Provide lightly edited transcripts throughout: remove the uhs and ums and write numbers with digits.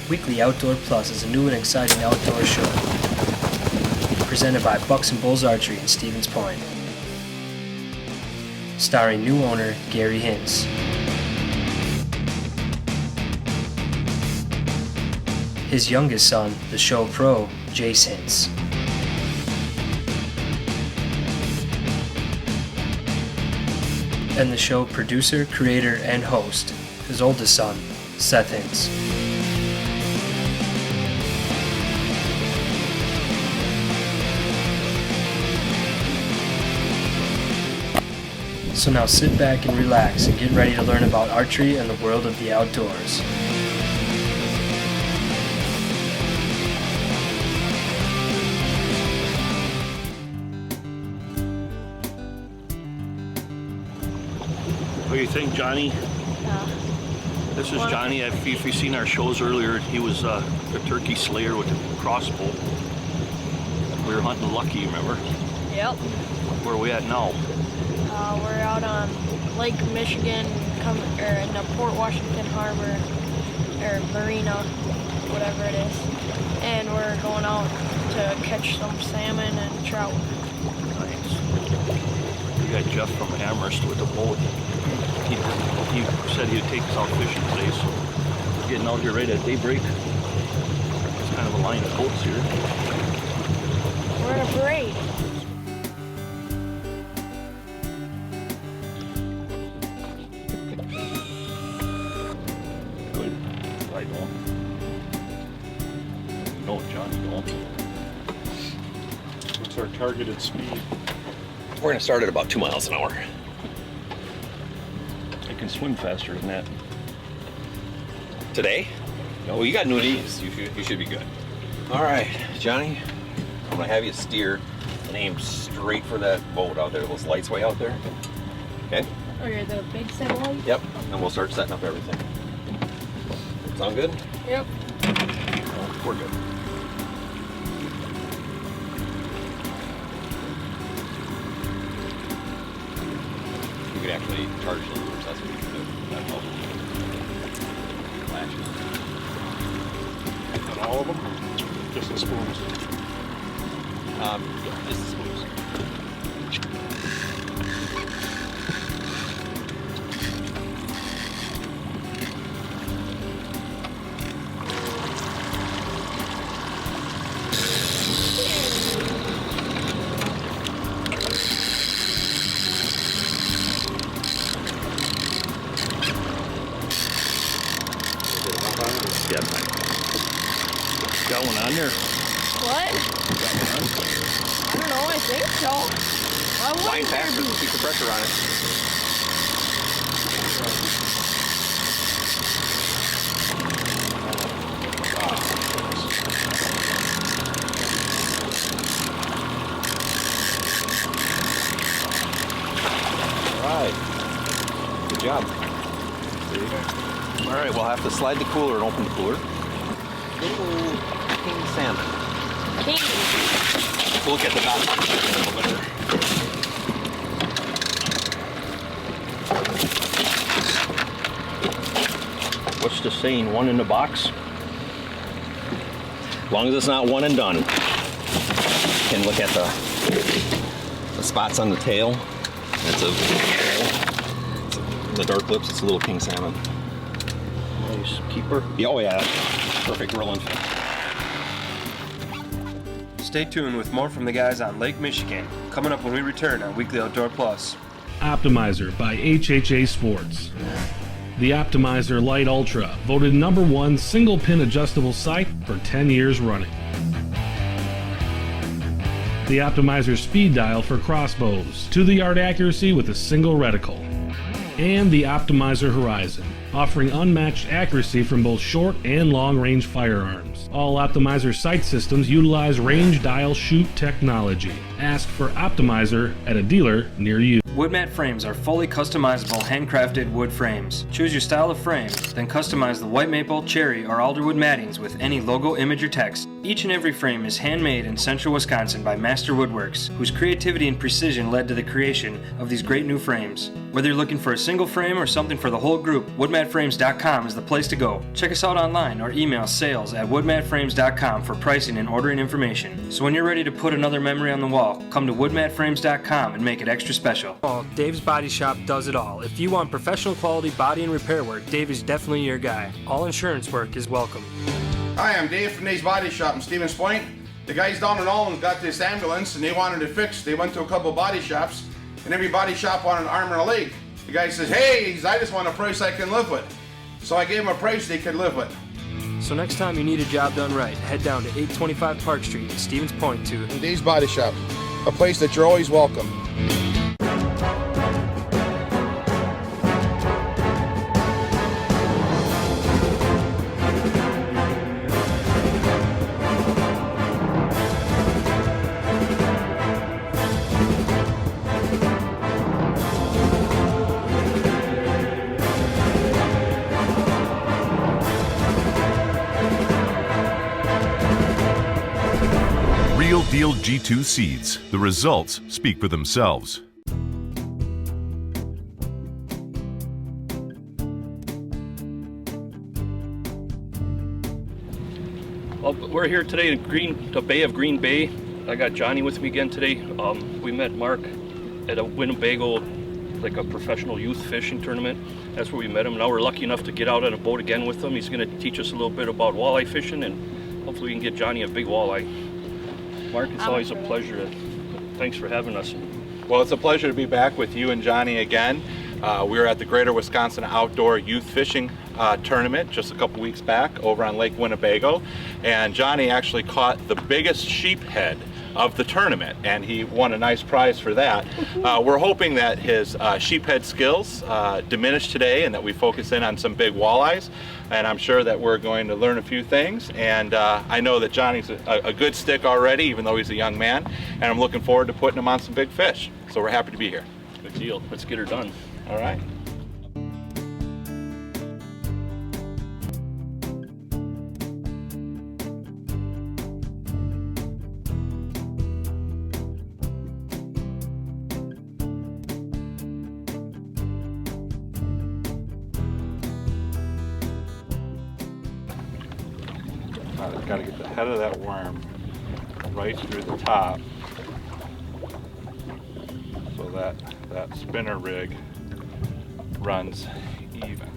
Weekly Outdoor Plus is a new and exciting outdoor show presented by Bucks and Bulls Archery in Stevens Point. Starring new owner Gary Hintz. His youngest son, the show pro, Jace Hintz. And the show producer, creator, and host, his oldest son, Seth Hintz. So now sit back and relax and get ready to learn about archery and the world of the outdoors. What do you think, Johnny? Yeah. This is Johnny. If you've seen our shows earlier, he was the turkey slayer with the crossbow. We were hunting Lucky, remember? Yep. Where are we at now? We're out on Lake Michigan, in the Port Washington Harbor, or Marina, whatever it is. And we're going out to catch some salmon and trout. Nice. We got Jeff from Amherst with the boat. He said he'd take us out fishing today, so we're getting out here right at daybreak. It's kind of a line of boats here. We're in a parade. Good. Right on. You know what John's doing. What's our targeted speed? We're going to start at about 2 miles an hour. I can swim faster than that. Today? No, well, you got new knees. You should be good. All right, Johnny, I'm going to have you steer and aim straight for that boat out there, those lights way out there. Okay? Okay, the big satellite? Yep, and we'll start setting up everything. Sound good? Yep. We're good. You could actually charge the lures, that's what you can do. That helps. Latches. Not all of them? Just the spoons. Yeah, just the spoons. Yeah. Got one on there. What? I don't know, I think so. Why Line wouldn't there faster, be? keep the pressure on it. All right, good job. All right, we'll have to slide the cooler and open the cooler. Little king salmon. King. We'll look at the top a little better. What's the saying? One in the box? As long as it's not one and done. You can look at the spots on the tail. The dark lips, it's a little king salmon. Nice keeper. Yeah, oh yeah, perfect grilling. Stay tuned with more from the guys on Lake Michigan, coming up when we return on Weekly Outdoor Plus. Optimizer by HHA Sports. The Optimizer Lite Ultra, voted #1 single pin adjustable sight for 10 years running. The Optimizer speed dial for crossbows, to the yard accuracy with a single reticle. And the Optimizer Horizon, offering unmatched accuracy from both short and long range firearms. All Optimizer sight systems utilize range dial shoot technology. Ask for Optimizer at a dealer near you. Woodmat frames are fully customizable handcrafted wood frames. Choose your style of frame, then customize the white maple, cherry, or alderwood mattings with any logo, image, or text. Each and every frame is handmade in central Wisconsin by Master Woodworks, whose creativity and precision led to the creation of these great new frames. Whether you're looking for a single frame or something for the whole group, woodmatframes.com is the place to go. Check us out online or email sales@woodmatframes.com for pricing and ordering information. So when you're ready to put another memory on the wall, come to woodmatframes.com and make it extra special. Dave's Body Shop does it all. If you want professional quality body and repair work, Dave is definitely your guy. All insurance work is welcome. Hi, I'm Dave from Dave's Body Shop in Stevens Point. The guys down in Allen got this ambulance and they wanted it fixed. They went to a couple body shops and every body shop wanted an arm and a leg. The guy says, hey, I just want a price I can live with. So I gave him a price they could live with. So next time you need a job done right, head down to 825 Park Street in Stevens Point to Dave's Body Shop, a place that you're always welcome. Real Deal G2 seeds. The results speak for themselves. Well, we're here today in the Bay of Green Bay. I got Johnny with me again today. We met Mark at a Winnebago, like a professional youth fishing tournament. That's where we met him. Now we're lucky enough to get out on a boat again with him. He's going to teach us a little bit about walleye fishing, and hopefully we can get Johnny a big walleye. Mark, it's always a pleasure. Thanks for having us. Well, it's a pleasure to be back with you and Johnny again. We were at the Greater Wisconsin Outdoor Youth Fishing Tournament just a couple weeks back over on Lake Winnebago, and Johnny actually caught the biggest sheephead of the tournament, and he won a nice prize for that. We're hoping that his sheephead skills diminish today and that we focus in on some big walleyes, and I'm sure that we're going to learn a few things, and I know that Johnny's a good stick already, even though he's a young man, and I'm looking forward to putting him on some big fish. So we're happy to be here. Good deal. Let's get her done. All right. Got to get the head of that worm right through the top so that that spinner rig runs even.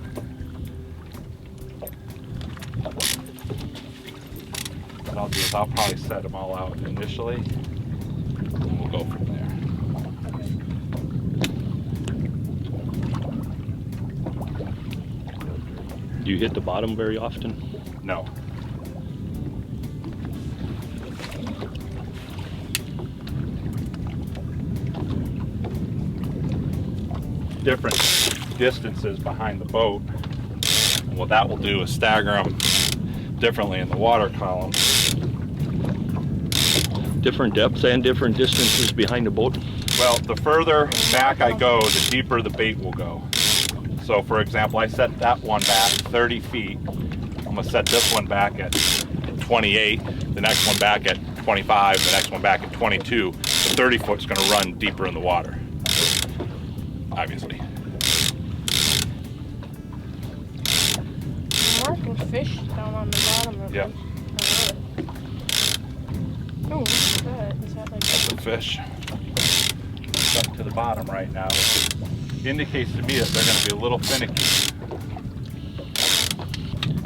What I'll do is I'll probably set them all out initially and we'll go from there. Do you hit the bottom very often? No. Different distances behind the boat. And what that will do is stagger them differently in the water column. Different depths and different distances behind the boat? Well, the further back I go, the deeper the bait will go. So for example, I set that one back 30 feet. I'm gonna set this one back at 28, the next one back at 25, the next one back at 22. The 30 foot's gonna run deeper in the water, obviously. Marking fish down on the bottom of Yep. it. Oh, what's that? Is that like That's a fish. It's up to the bottom right now. It indicates to me that they're going to be a little finicky.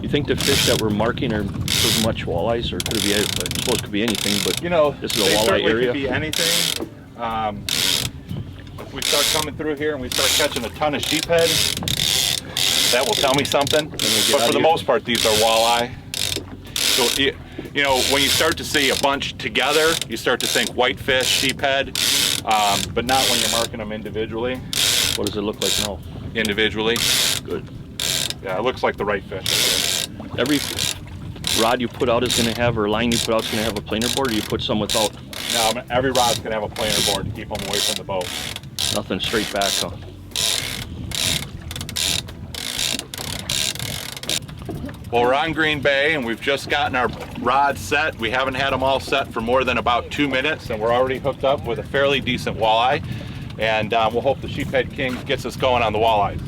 You think the fish that we're marking are pretty much walleyes, or could it be? I suppose it could be anything, but You know, this is a they walleye certainly area. could be anything. If we start coming through here and we start catching a ton of sheephead, that will tell me something. But for the most part, these are walleye. So, you know, when you start to see a bunch together, you start to think whitefish, sheephead, but not when you're marking them individually. What does it look like now? Individually. Good. Yeah, it looks like the right fish. Every rod you put out is going to have, or line you put out is going to have a planer board, or you put some without? Now, every rod's going to have a planer board to keep them away from the boat. Nothing straight back, huh? Well, we're on Green Bay and we've just gotten our rods set. We haven't had them all set for more than about 2 minutes and we're already hooked up with a fairly decent walleye. And we'll hope the Sheephead King gets us going on the walleyes.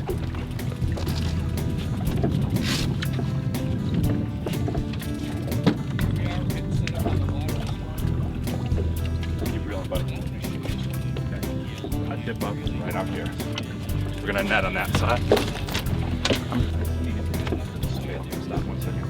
Keep reeling, buddy. Okay. I tip up right out here. We're gonna net on that side. Stop 1 second.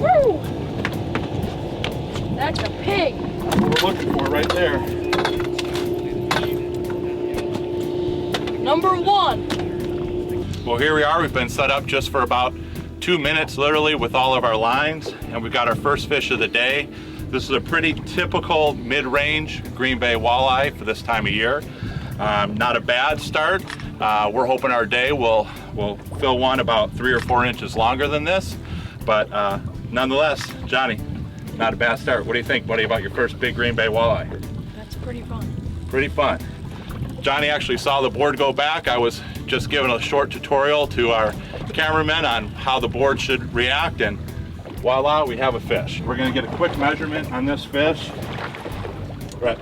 Woo! That's a pig. That's what we're looking for right there. Number 1. Well, here we are. We've been set up just for about 2 minutes, literally, with all of our lines, and we've got our first fish of the day. This is a pretty typical mid-range Green Bay walleye for this time of year. Not a bad start. We're hoping our day will fill one about 3 or 4 inches longer than this, but nonetheless, Johnny, not a bad start. What do you think, buddy, about your first big Green Bay walleye? That's pretty fun. Pretty fun. Johnny actually saw the board go back. I was just giving a short tutorial to our cameramen on how the board should react, and voila, we have a fish. We're gonna get a quick measurement on this fish. Right.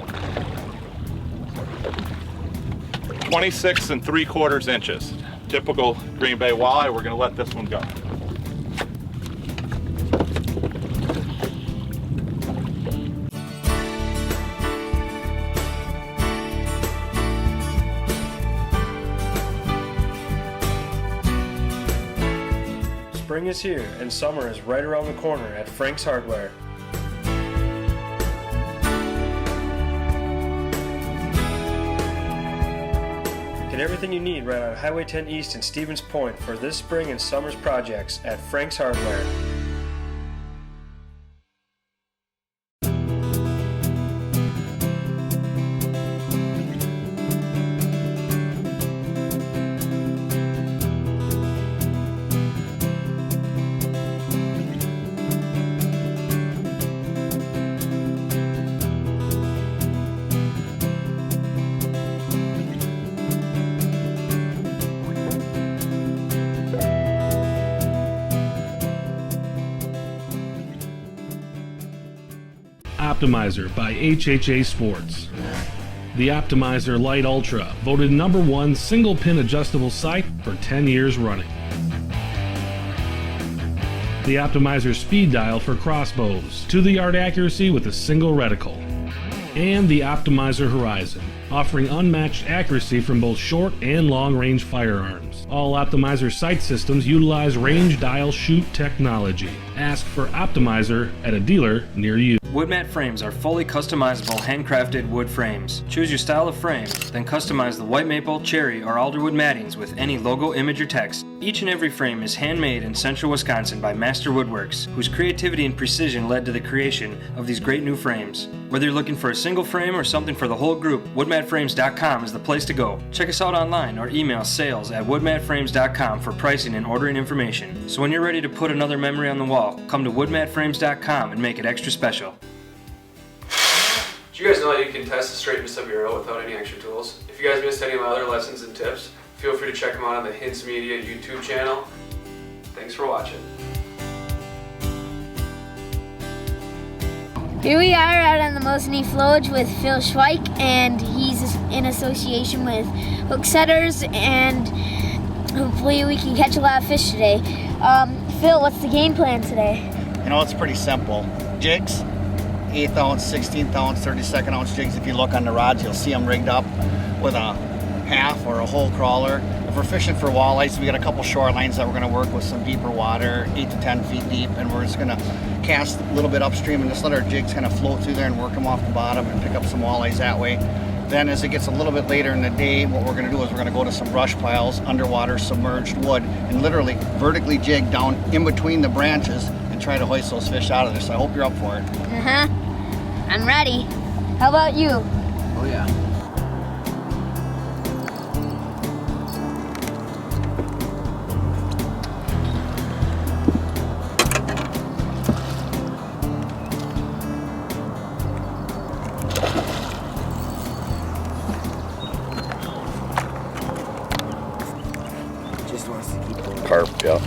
26 3/4 inches. Typical Green Bay walleye. We're gonna let this one go. Spring is here and summer is right around the corner at Frank's Hardware. Get everything you need right on Highway 10 East in Stevens Point for this spring and summer's projects at Frank's Hardware. Optimizer by HHA Sports. The Optimizer Lite Ultra, voted #1 single pin adjustable sight for 10 years running. The Optimizer Speed Dial for crossbows, to the yard accuracy with a single reticle. And the Optimizer Horizon, offering unmatched accuracy from both short and long range firearms. All Optimizer sight systems utilize range dial shoot technology. Ask for Optimizer at a dealer near you. Woodmat frames are fully customizable handcrafted wood frames. Choose your style of frame, then customize the white maple, cherry, or alderwood mattings with any logo, image, or text. Each and every frame is handmade in central Wisconsin by Master Woodworks, whose creativity and precision led to the creation of these great new frames. Whether you're looking for a single frame or something for the whole group, woodmatframes.com is the place to go. Check us out online or email sales@woodmatframes.com for pricing and ordering information. So when you're ready to put another memory on the wall, come to woodmatframes.com and make it extra special. Did you guys know that you can test the straightness of your arrow without any extra tools? If you guys missed any of my other lessons and tips, feel free to check them out on the Hintz Media YouTube channel. Thanks for watching. Here we are out on the Mosney Flowage with Phil Schweik, and he's in association with Hook Setters, and hopefully we can catch a lot of fish today. Phil, what's the game plan today? You know, it's pretty simple. Jigs, 1/8 ounce, 16th ounce, 32nd ounce jigs. If you look on the rods, you'll see them rigged up with a half or a whole crawler. If we're fishing for walleyes, we got a couple shorelines that we're going to work with some deeper water, 8 to 10 feet deep, and we're just going to cast a little bit upstream and just let our jigs kind of float through there and work them off the bottom and pick up some walleyes that way. Then as it gets a little bit later in the day, what we're going to do is we're going to go to some brush piles, underwater submerged wood, and literally vertically jig down in between the branches and try to hoist those fish out of there. So I hope you're up for it. I'm ready. How about you? Oh yeah. Carp, yeah.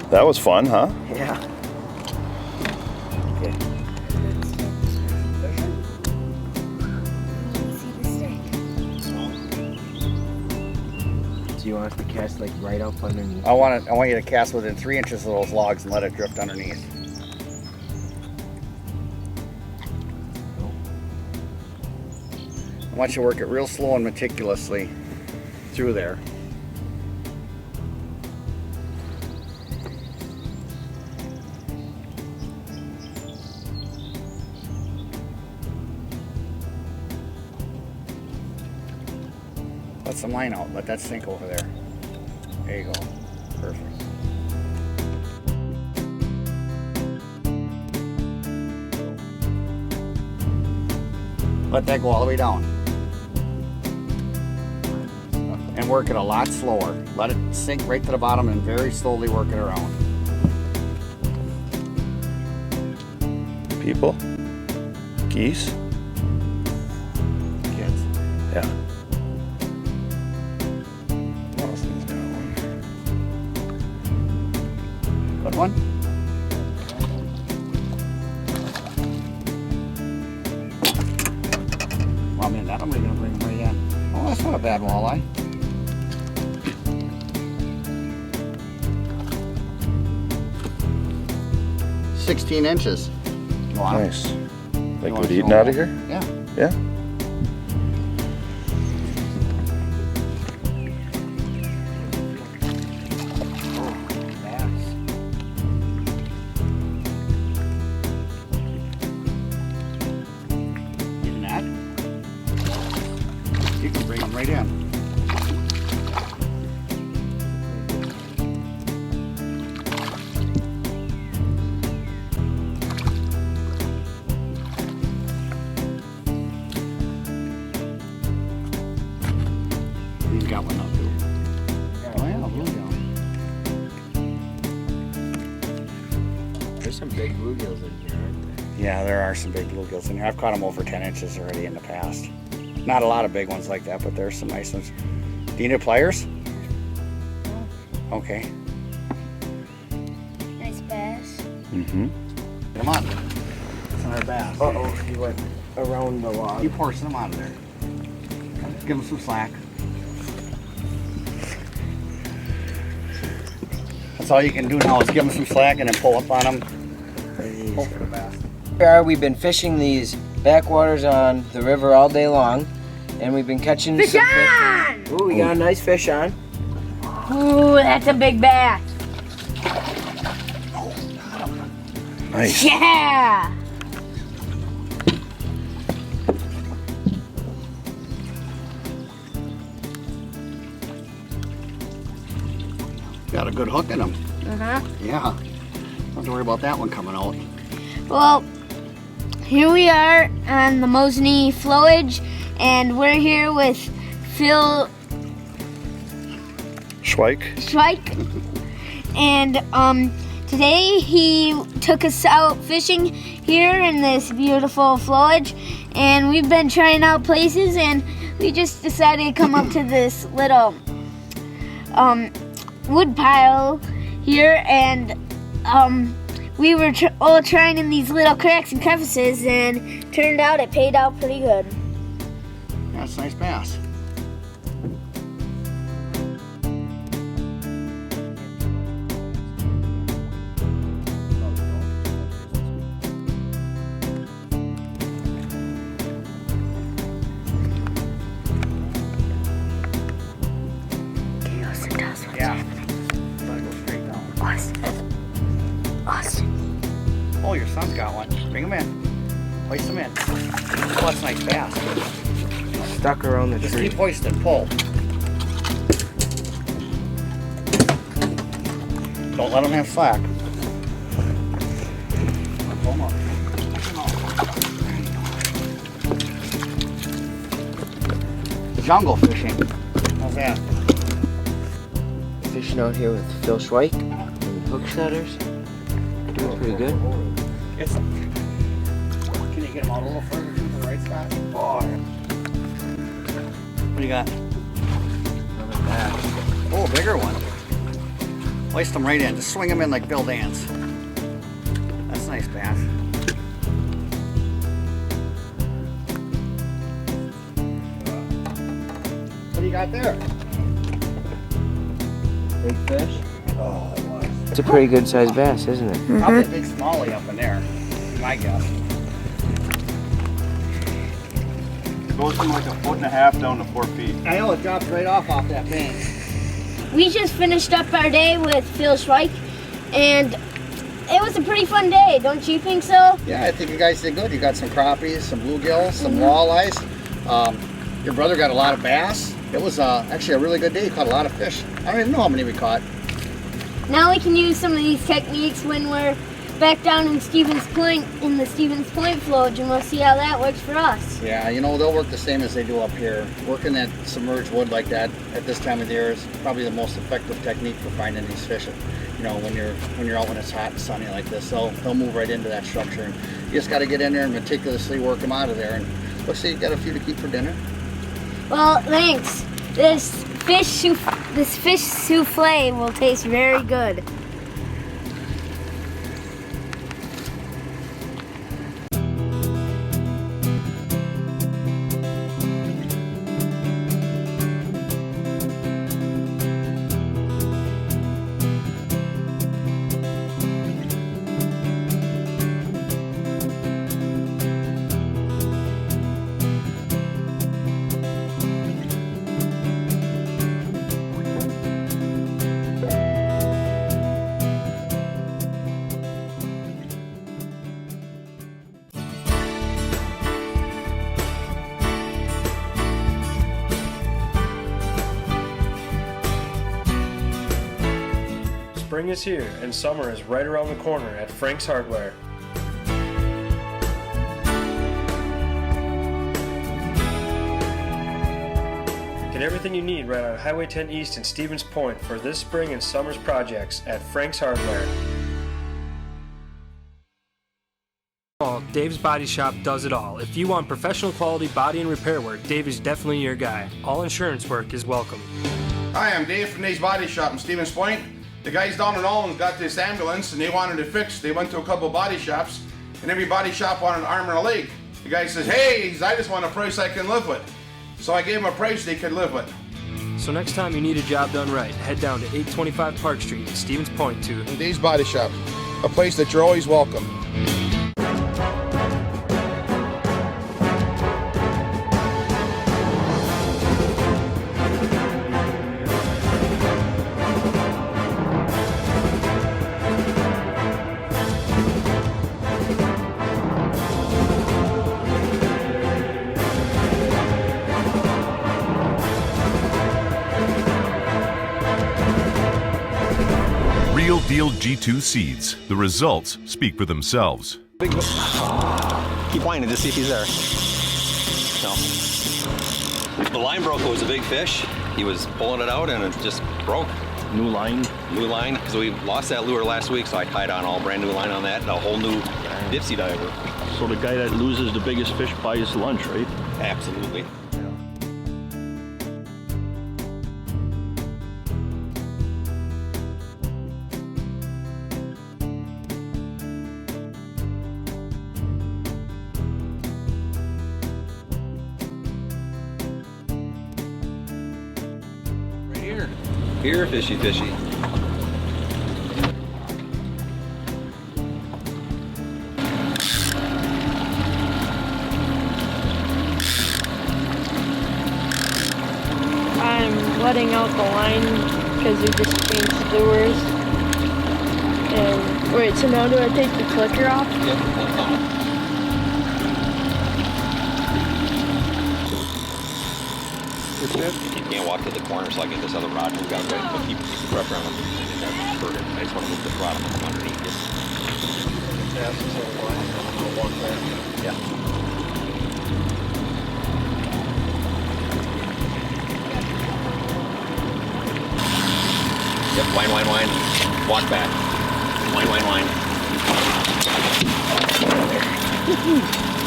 That was fun, huh? Yeah. So you want us to cast like right up underneath? I want you to cast within 3 inches of those logs and let it drift underneath. I want you to work it real slow and meticulously through there. Let some line out. Let that sink over there. There you go. Perfect. Let that go all the way down. And work it a lot slower. Let it sink right to the bottom and very slowly work it around. People? Geese? Kids. Yeah. Good one. Well, man, that I'm gonna bring him right in. Oh, that's not a bad walleye. "16 inches. Wow. Nice. Like good eating out of here? Yeah. Yeah. Getting that? You can bring him right in. He's got one up too. Oh yeah, bluegill. There's some big bluegills in here, aren't there? Yeah, there are some big bluegills in here. I've caught them over 10 inches already in the past. Not a lot of big ones like that, but there's some nice ones. Do you need pliers? Okay. Nice bass. Mm-hmm. Come on. It's another bass. Uh-oh, he went around the log. Keep forcing him out of there. Give him some slack. That's all you can do now is give him some slack and then pull up on him. Pull for the bass. We've been fishing these backwaters on the river all day long, and we've been catching Fish some on! fish. Ooh, we got a nice fish on. Ooh, that's a big bass. Nice. Yeah! Got a good hook in him. Uh-huh. Yeah. Don't have to worry about that one coming out. Well, here we are on the Mosney Flowage, and we're here with Phil Schweik. And today he took us out fishing here in this beautiful flowage, and we've been trying out places, and we just decided to come up to this little wood pile here, and we were all trying in these little cracks and crevices, and turned out it paid out pretty good. That's a nice bass. Yeah. Let it go straight down. Austin. Oh, your son's got one. Bring him in. Hoist him in. Oh, that's a nice bass. Stuck around the Just tree. keep hoisting. Pull. Don't let him have slack. Pull him up. Jungle fishing. How's that? Fishing out here with Phil Schweik and hook setters. Doing pretty good. Can you get him out a little further to the right spot? Oh. What do you got? that. Oh, bigger one. Hoist them right in. Just swing them in like Bill Dance. That's a nice bass. What do you got there? Big fish? Oh, it was. It's a pretty good sized bass, isn't it? Probably a big smallie up in there. My guess. It goes from like 1.5 feet down to 4 feet. I know, it dropped right off that bank. We just finished up our day with Phil Schweik, and it was a pretty fun day, don't you think so? Yeah, I think you guys did good. You got some crappies, some bluegills, some walleyes. Your brother got a lot of bass. It was actually a really good day. He caught a lot of fish. I don't even know how many we caught. Now we can use some of these techniques when we're back down in Stevens Point, in the Stevens Point float, and we'll see how that works for us. Yeah, you know, they'll work the same as they do up here. Working that submerged wood like that at this time of the year is probably the most effective technique for finding these fish. You know, when you're out when it's hot and sunny like this, they'll move right into that structure. And you just got to get in there and meticulously work them out of there. And looks like you got a few to keep for dinner. Well, thanks. This fish souffle will taste very good. Spring is here and summer is right around the corner at Frank's Hardware. Get everything you need right on Highway 10 East in Stevens Point for this spring and summer's projects at Frank's Hardware. Dave's Body Shop does it all. If you want professional quality body and repair work, Dave is definitely your guy. All insurance work is welcome. Hi, I'm Dave from Dave's Body Shop in Stevens Point. The guys down in Allen's got this ambulance and they wanted it fixed. They went to a couple body shops and every body shop wanted an arm and a leg. The guy says, hey, I just want a price I can live with. So I gave him a price they could live with. So next time you need a job done right, head down to 825 Park Street in Stevens Point to Dave's Body Shop, a place that you're always welcome. Real Deal G2 seeds. The results speak for themselves. Keep whining to see if he's there. No. The line broke. It was a big fish. He was pulling it out and it just broke. New line? New line, because we lost that lure last week, so I tied on all brand new line on that and a whole new dipsy diver. So the guy that loses the biggest fish buys lunch, right? Absolutely. Here, fishy, fishy. I'm letting out the line because we just changed lures. And wait, so now do I take the clicker off? Yep, that's on. You can't walk to the corner, so I get this other rod moved out right, but keep the pressure on them. I just want to move this rod from underneath you. Yeah. Yep, whine, whine, whine. Walk back. Whine, whine, whine.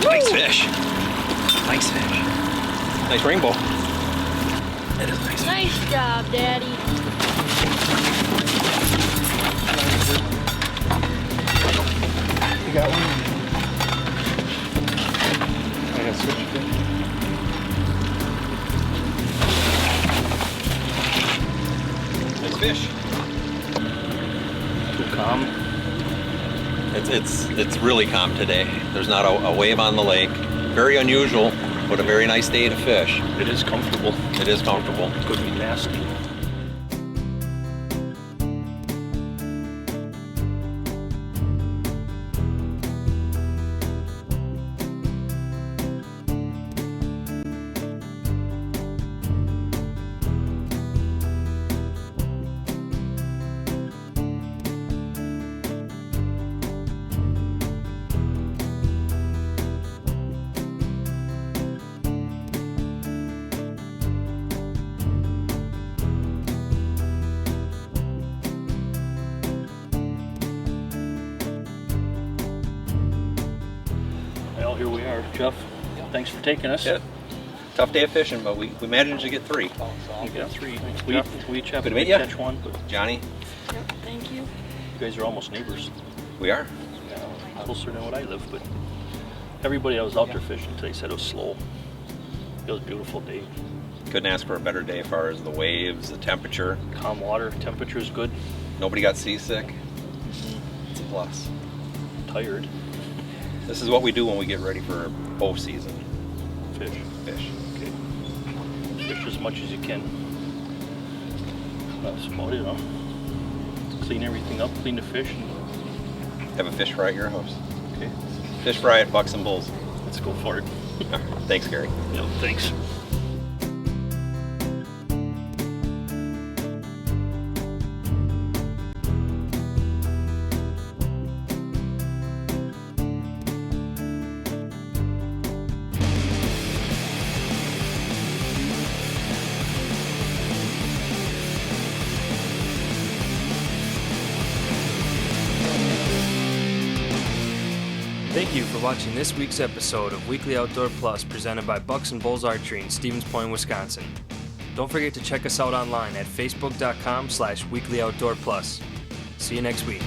Nice fish. Nice fish. Nice rainbow. That is nice. Nice Nice job, Daddy. You got one? I got switch fish. Nice fish. Too calm. It's really calm today. There's not a wave on the lake. Very unusual, but a very nice day to fish. It is comfortable. It is comfortable. Could be nasty. Well, here we are, Jeff. Thanks for taking us. Yeah. Tough day of fishing, but we managed to get 3. We got 3. We each have Good to to meet ya. catch one, but Johnny, Yep, thank you. you guys are almost neighbors. we are. Closer than what I live, but everybody that was out there fishing today said it was slow. It was a beautiful day. Couldn't ask for a better day as far as the waves, the temperature. Calm water, temperature's good. Nobody got seasick. It's a plus. Tired. This is what we do when we get ready for bow season. Fish. Fish. Okay. Fish as much as you can. That's about it, huh? Clean everything up, clean the fish. Have a fish fry at your house. Okay. Fish fry at Bucks and Bulls. Let's go for it. Thanks, Gary. Yep, thanks. Thank you for watching this week's episode of Weekly Outdoor Plus presented by Bucks and Bulls Archery in Stevens Point, Wisconsin. Don't forget to check us out online at facebook.com/weeklyoutdoorplus. See you next week.